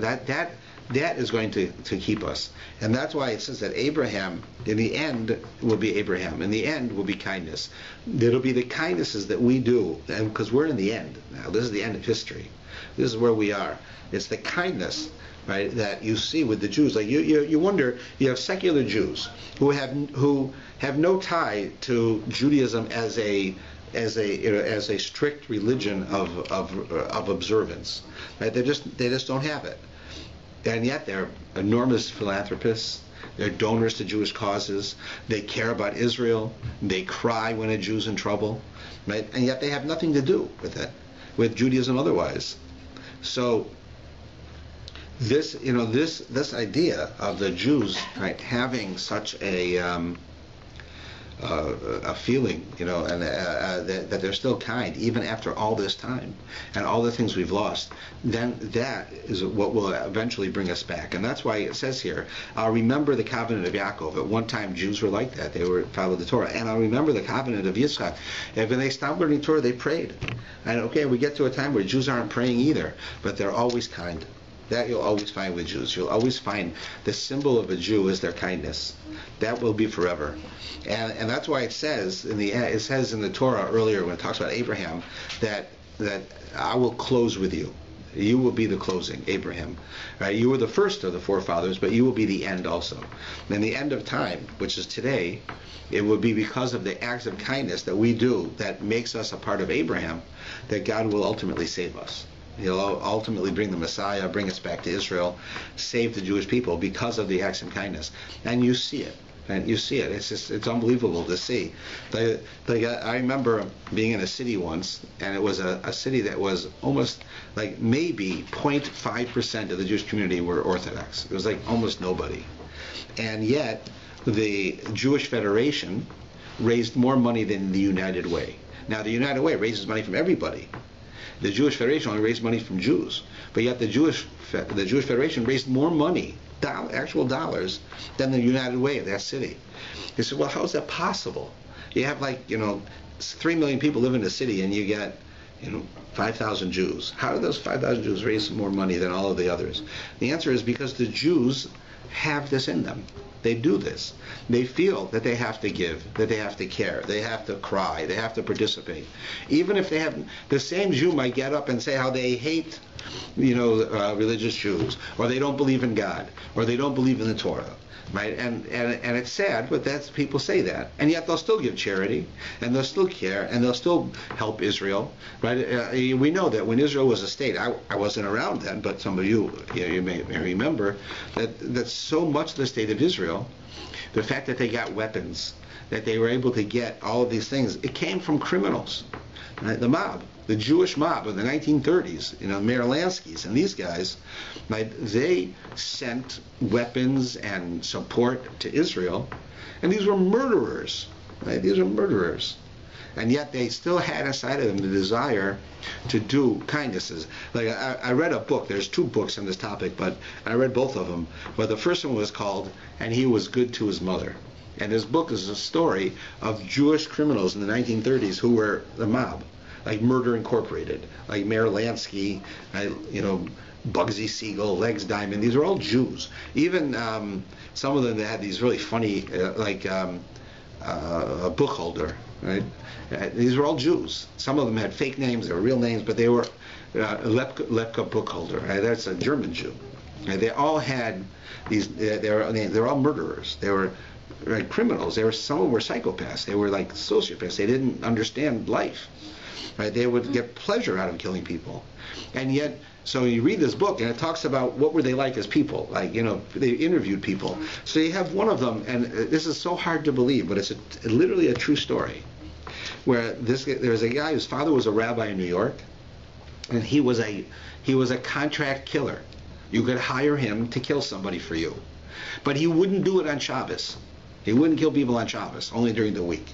that is going to keep us. And that's why it says that Abraham, in the end, will be Abraham. In the end will be kindness. It'll be the kindnesses that we do, and because we're in the end now. This is the end of history. This is where we are. It's the kindness, right, that you see with the Jews. Like you wonder, you have secular Jews who have no tie to Judaism as a strict religion of observance. Right? They just don't have it. And yet they're enormous philanthropists. They're donors to Jewish causes. They care about Israel. They cry when a Jew's in trouble, right? And yet they have nothing to do with it, with Judaism otherwise. So this idea of the Jews, right, having such a feeling, and that they're still kind even after all this time and all the things we've lost, then that is what will eventually bring us back. And that's why it says here, I'll remember the covenant of Yaakov. At one time Jews were like that. They followed the Torah. And I'll remember the covenant of Yitzchak. And when they stopped learning Torah, they prayed. And okay, we get to a time where Jews aren't praying either, but they're always kind. That you'll always find with Jews. You'll always find the symbol of a Jew is their kindness. That will be forever. And that's why it says in the Torah earlier when it talks about Abraham that I will close with you. You will be the closing, Abraham. Right? You were the first of the forefathers, but you will be the end also. And the end of time, which is today, it will be because of the acts of kindness that we do that makes us a part of Abraham that God will ultimately save us. He'll ultimately bring the Messiah, bring us back to Israel, save the Jewish people because of the acts of kindness. And you see it. And you see it. It's unbelievable to see. I remember being in a city once, and it was a city that was almost like maybe 0.5% of the Jewish community were Orthodox. It was like almost nobody. And yet, the Jewish Federation raised more money than the United Way. Now, the United Way raises money from everybody. The Jewish Federation only raised money from Jews, but yet the Jewish Federation raised more money, actual dollars, than the United Way of that city. He said, well, how is that possible? You have 3 million people live in a city, and you get 5,000 Jews. How do those 5,000 Jews raise more money than all of the others? The answer is because the Jews have this in them. They do this. They feel that they have to give, that they have to care, they have to cry, they have to participate. Even if they have, the same Jew might get up and say how they hate, religious Jews, or they don't believe in God, or they don't believe in the Torah, right? And it's sad, but people say that, and yet they'll still give charity, and they'll still care, and they'll still help Israel, right? We know that when Israel was a state, I wasn't around then, but some of you may remember that so much of the state of Israel, the fact that they got weapons, that they were able to get all of these things, it came from criminals, right? The mob. The Jewish mob of the 1930s, Meir Lansky's and these guys, right, they sent weapons and support to Israel, and these were murderers, right? These were murderers. And yet they still had inside of them the desire to do kindnesses. Like I read a book, there's 2 books on this topic, but I read both of them. But the first one was called, And He Was Good to His Mother. And this book is a story of Jewish criminals in the 1930s who were the mob. Like Murder Incorporated, like Meir Lansky, Bugsy Siegel, Legs Diamond. These are all Jews. Even some of them that had these really funny, a bookholder, right? These were all Jews. Some of them had fake names, they were real names, but they were Lepka bookholder. Right? That's a German Jew. Right? They all had these. They're all murderers. They were criminals. Some of them were psychopaths. They were like sociopaths. They didn't understand life. Right? They would get pleasure out of killing people. And yet, so you read this book, and it talks about what were they like as people. Like, they interviewed people. So you have one of them, and this is so hard to believe, but it's literally a true story, where there was a guy whose father was a rabbi in New York, and he was a contract killer. You could hire him to kill somebody for you. But he wouldn't do it on Shabbos. He wouldn't kill people on Shabbos, only during the week.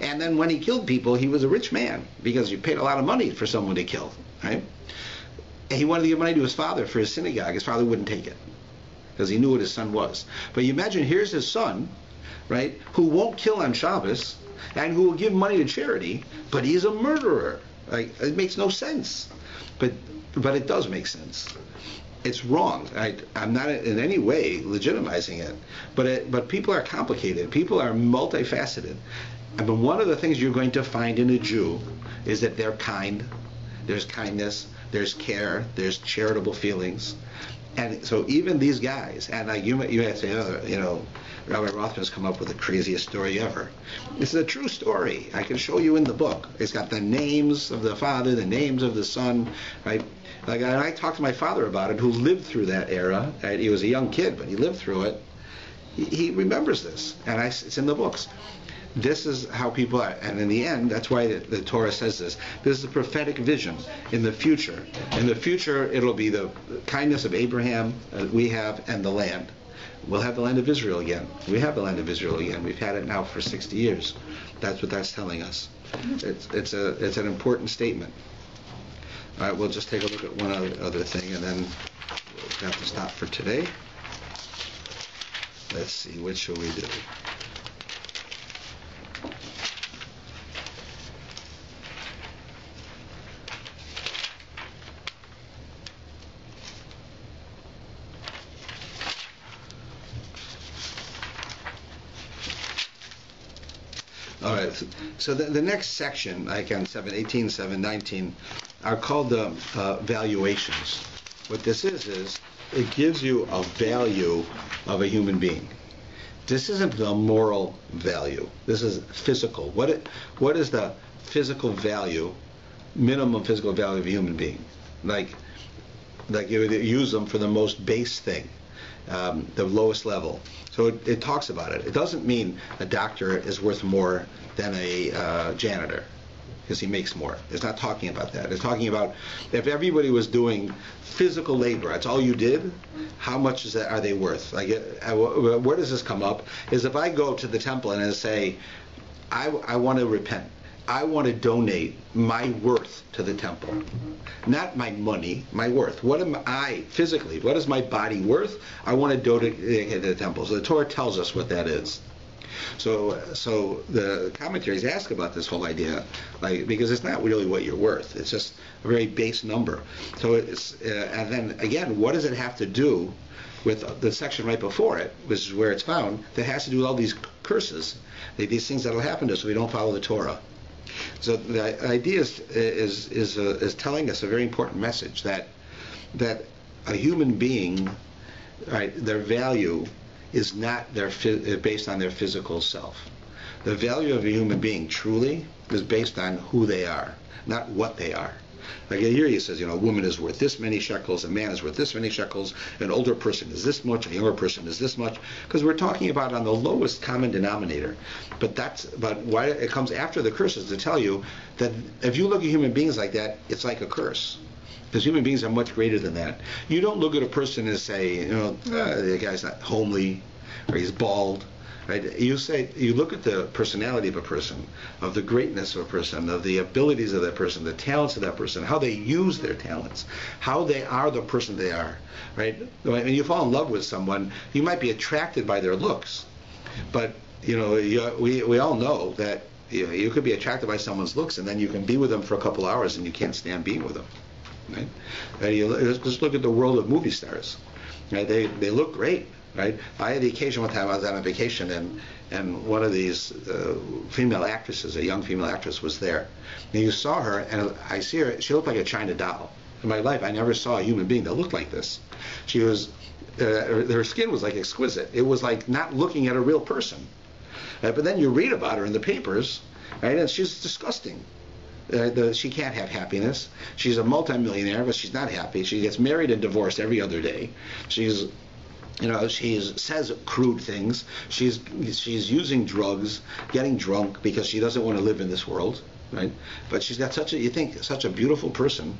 And then when he killed people, he was a rich man because he paid a lot of money for someone to kill, right? And he wanted to give money to his father for his synagogue. His father wouldn't take it because he knew what his son was. But you imagine, here's his son, right, who won't kill on Shabbos and who will give money to charity, but he's a murderer. Like, it makes no sense. But it does make sense. It's wrong. I'm not in any way legitimizing it, but people are complicated. People are multifaceted. I mean, one of the things you're going to find in a Jew is that they're kind. There's kindness. There's care. There's charitable feelings. And so even these guys, and you might say, Rabbi Rothman's come up with the craziest story ever. This is a true story. I can show you in the book. It's got the names of the father, the names of the son, right? Like, and I talked to my father about it, who lived through that era. Right? He was a young kid, but he lived through it. He remembers this, and it's in the books. This is how people are, and in the end, that's why the Torah says this. This is a prophetic vision in the future. In the future, it'll be the kindness of Abraham we have, and the land. We'll have the land of Israel again. We have the land of Israel again. We've had it now for 60 years. That's what that's telling us. It's an important statement. All right, we'll just take a look at one other thing, and then we'll have to stop for today. Let's see, what shall we do? All right, so the next section, like on 18, 7, 19, are called the valuations. What this is it gives you a value of a human being. This isn't the moral value. This is physical. What is the physical value, minimum physical value of a human being? Like you would use them for the most base thing, the lowest level. So it talks about it. It doesn't mean a doctor is worth more than a janitor because he makes more. It's not talking about that. It's talking about if everybody was doing physical labor, that's all you did, how much are they worth? Like, where does this come up? Is if I go to the temple and I say, I want to repent. I want to donate my worth to the temple. Not my money, my worth. What am I physically? What is my body worth? I want to donate it to the temple. So the Torah tells us what that is. So the commentaries ask about this whole idea, because it's not really what you're worth. It's just a very base number. So it's and then again, what does it have to do with the section right before it, which is where it's found, that has to do with all these curses, these things that will happen to us if we don't follow the Torah. So the idea is telling us a very important message that a human being, right, their value is not based on their physical self. The value of a human being truly is based on who they are, not what they are. Like here he says, a woman is worth this many shekels, a man is worth this many shekels, an older person is this much, a younger person is this much, because we're talking about on the lowest common denominator. But why it comes after the curses to tell you that if you look at human beings like that, it's like a curse. Because human beings are much greater than that. You don't look at a person and say, the guy's not homely, or he's bald. Right? You look at the personality of a person, of the greatness of a person, of the abilities of that person, the talents of that person, how they use their talents, how they are the person they are. Right? When you fall in love with someone, you might be attracted by their looks, but we all know that you could be attracted by someone's looks, and then you can be with them for a couple hours, and you can't stand being with them. Right? Just look at the world of movie stars. Right? They look great. Right? I had the occasion one time I was on a vacation and one of these female actresses, a young female actress, was there. And you saw her, and I see her. She looked like a China doll. In my life, I never saw a human being that looked like this. She was, her skin was like exquisite. It was like not looking at a real person. But then you read about her in the papers, right? And she's disgusting. She can't have happiness. She's a multimillionaire, but she's not happy. She gets married and divorced every other day. She says crude things. She's using drugs, getting drunk because she doesn't want to live in this world, right? But she's got such a beautiful person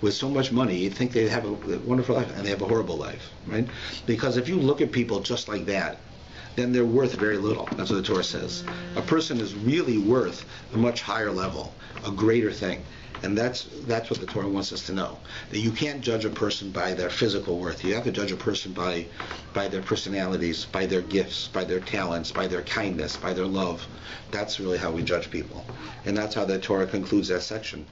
with so much money. You'd think they'd have a wonderful life, and they have a horrible life, right? Because if you look at people just like that, then they're worth very little. That's what the Torah says. A person is really worth a much higher level, a greater thing. And that's what the Torah wants us to know. That you can't judge a person by their physical worth. You have to judge a person by their personalities, by their gifts, by their talents, by their kindness, by their love. That's really how we judge people. And that's how the Torah concludes that section.